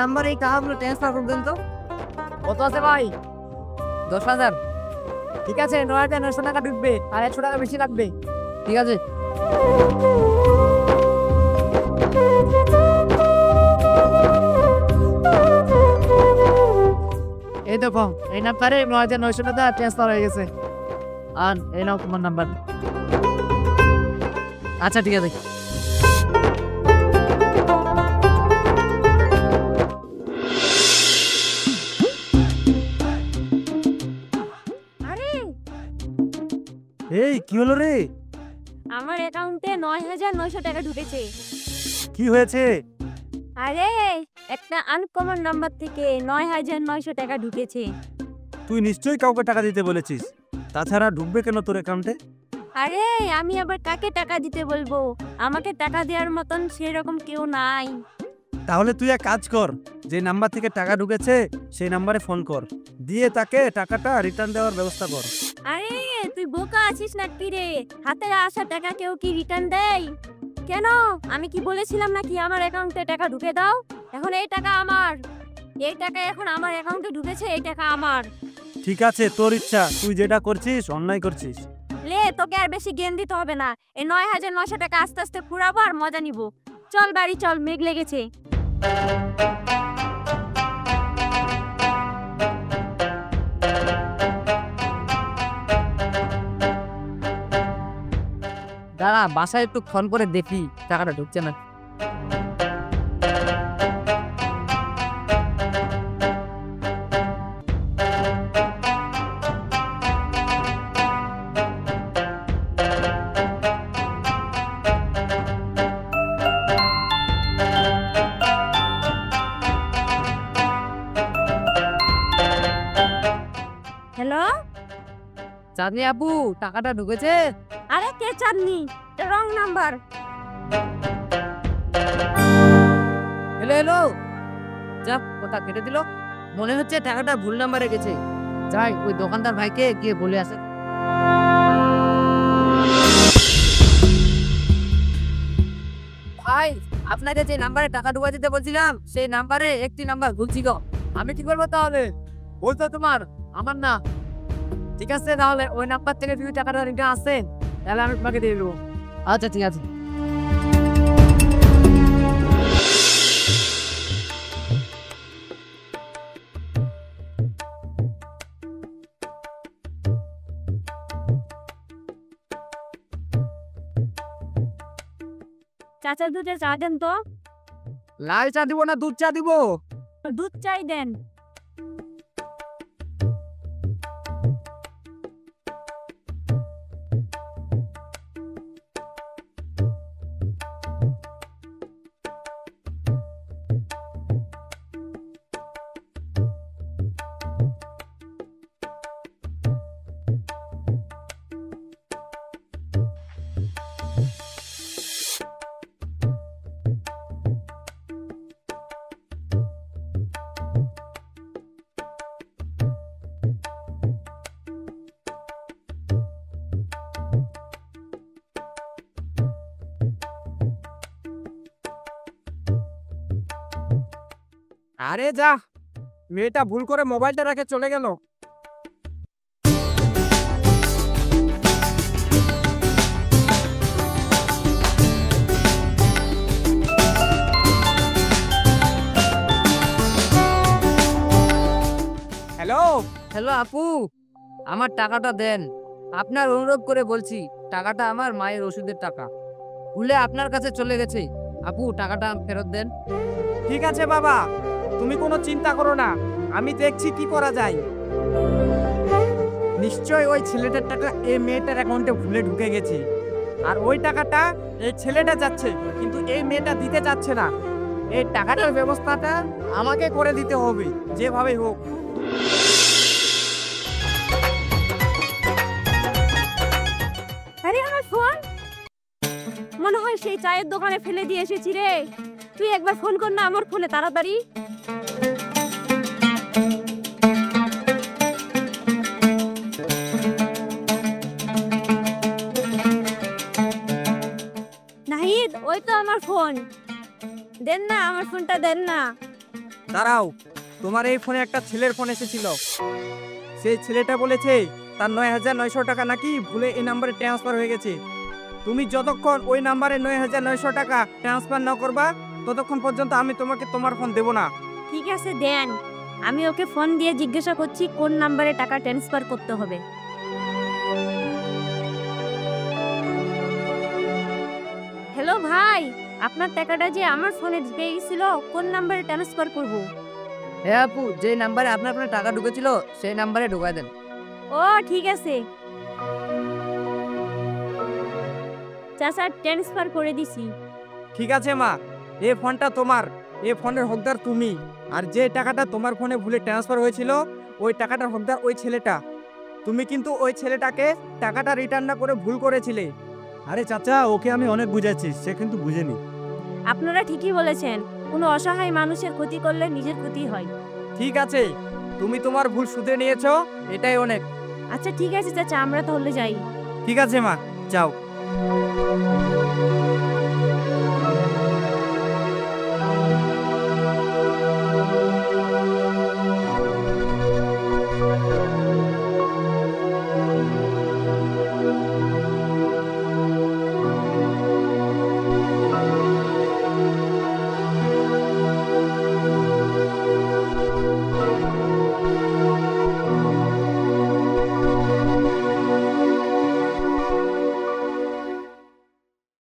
নাম্বারে এই টাকাগুলো ট্রান্সফার করে দেন তো। কত আছে ভাই? 10,000। ঠিক আছে, 9,900 টাকা ঢুকবে, আর 100 টাকা বেশি লাগবে। ঠিক আছে। এই দেখো, এই নাম্বারে 9,900 টাকা ট্রান্সফার হয়ে গেছে। আর এই নাও তোমার নাম্বার। আচ্ছা ঠিক আছে। এই কি হলো রে? আমার অ্যাকাউন্টে 9,900 টাকা ঢুকেছে। কি হয়েছে? আরে একটা আনকমন নাম্বার থেকে 9,900 টাকা ঢুকেছে। তুই নিশ্চয়ই কাউকে টাকা দিতে বলেছিস, তাছাড়া ঢুকবে কেন তোর অ্যাকাউন্টে? আরে আমি আবার কাকে টাকা দিতে বলবো? আমাকে টাকা দেওয়ার মতন সেরকম কেউ নাই। তাহলে তুই এক কাজ কর, যে নাম্বার থেকে টাকা ঢুকেছে সেই নাম্বারে ফোন কর, দিয়ে তাকে টাকাটা রিটার্ন দেওয়ার ব্যবস্থা কর। আরে তুই বোকা আছিস নাকি রে? হাতে আসা টাকা কেউ কি রিটার্ন দেয়? কেন, আমি কি বলেছিলাম নাকি আমার অ্যাকাউন্টে টাকা ঢুকে দাও? এখন এই টাকা আমার, এই টাকা এখন আমার অ্যাকাউন্টে ঢুকেছে, এই টাকা আমার। ঠিক আছে, তোর ইচ্ছা, তুই যেটা করছিস অন্যায় করছিস। লে তোকে আর বেশি জ্ঞান দিতে হবে না। এই 9,900 টাকা আস্তে আস্তে ফুরাবো আর মজা নিব। চল বাড়ি চল, মেঘ লেগেছে। দাঁড়া, বাসায় একটু ফোন করে দেখি টাকাটা ঢুকছে না। হ্যালো, চাঁদনি আপু, টাকাটা ঢুকেছে? আরে কে Chandni? Wrong number. Hello hello, যা কথা কেটে দিল। মনে হচ্ছে টাকাটা ভুল নাম্বারে গেছে। যাই ওই দোকানদার ভাইকে গিয়ে বলে আসে। ভাই, আপনাকে যে নাম্বারে টাকা ঢুকা দিতে বলছিলাম সেই নাম্বারে একটি নাম্বার ভুল ছিল। আমি কি করবো তাহলে? বলতো তোমার, আমার না। ঠিক আছে, তাহলে ওই নাম্বার থেকে যদি টাকাটা রিটার্ন আসে তাহলে আমি তোমাকে দিয়ে দেবো। আচ্ছা ঠিক আছে। চাচা দুধে চা দেন তো। লাল চা দিব না দুধ চা দিব? দুধ চাই দেন। আরে যা, মেয়েটা ভুল করে মোবাইলটা রেখে চলে গেল। হ্যালো হ্যালো আপু, আমার টাকাটা দেন। আপনার অনুরোধ করে বলছি, টাকাটা আমার মায়ের ওষুধের টাকা, ভুলে আপনার কাছে চলে গেছে। আপু, টাকাটা ফেরত দেন। ঠিক আছে বাবা, তুমি কোনো চিন্তা করো না, আমি দেখছি কি করা যায়। নিশ্চয় ওই ছেলেটার টাকা এই মেয়েটার অ্যাকাউন্টে ভুলে ঢুকে গেছে, আর ওই টাকাটা এই ছেলেটা যাচ্ছে, কিন্তু এই মেয়েটা দিতে চাচ্ছে না। এই টাকাটার ব্যবস্থাটা আমাকে করে দিতে হবে, যেভাবে হোক। আরে আমার ফোন মনে হয় সেই চায়ের দোকানে ফেলে দিয়ে এসেছি রে। তুই একবার ফোন কর না আমার ফোনে তাড়াতাড়ি। নাহিদ, ওই তো আমার ফোন। দেন না, আমার ফোনটা দেন না। দাঁড়াও, তোমার এই ফোনে একটা ছেলের ফোন এসেছিল। সেই ছেলেটা বলেছে তার 9,900 টাকা নাকি ভুলে এই নাম্বারে ট্রান্সফার হয়ে গেছে। তুমি যতক্ষণ ওই নাম্বারে 9,900 টাকা ট্রান্সফার না করবা ততক্ষণ পর্যন্ত আমি তোমাকে তোমার ফোন দেবো না। ঠিক আছে দেন, আমি ওকে ফোন দিয়ে জিজ্ঞাসা করছি কোন নাম্বারে টাকা ট্রান্সফার করতে হবে। হ্যালো ভাই, আপনার টাকাটা যে আমার ফোনে ঢুকে গেছিল, কোন নাম্বারে ট্রান্সফার করব? হ্যাঁ আপু, যে নাম্বারে আপনার ফোনে টাকা ঢুকেছিল সেই নাম্বারে ঢুকাই দেন। ও ঠিক আছে চাচা, ট্রান্সফার করে দিছি। ঠিক আছে মা, এই ফোনটা তোমার, এই ফোনের হকদার তুমি। আর যে টাকাটা তোমার ফোনে ভুলে ট্রান্সফার হয়েছিল ওই টাকাটার হকদার ওই ছেলেটা। তুমি কিন্তু ওই ছেলেটাকে টাকাটা রিটার্ন না করে ভুল করেছিলে। আরে চাচা, ওকে আমি অনেক বুঝাচ্ছি, সে কিন্তু বুঝেনি। আপনারা ঠিকই বলেছেন, কোনো অসহায় মানুষের ক্ষতি করলে নিজের ক্ষতি হয়। ঠিক আছে, তুমি তোমার ভুল শুধরে নিয়েছো, এটাই অনেক। আচ্ছা ঠিক আছে চাচা, আমরা তাহলে যাই। ঠিক আছে মা, যাও।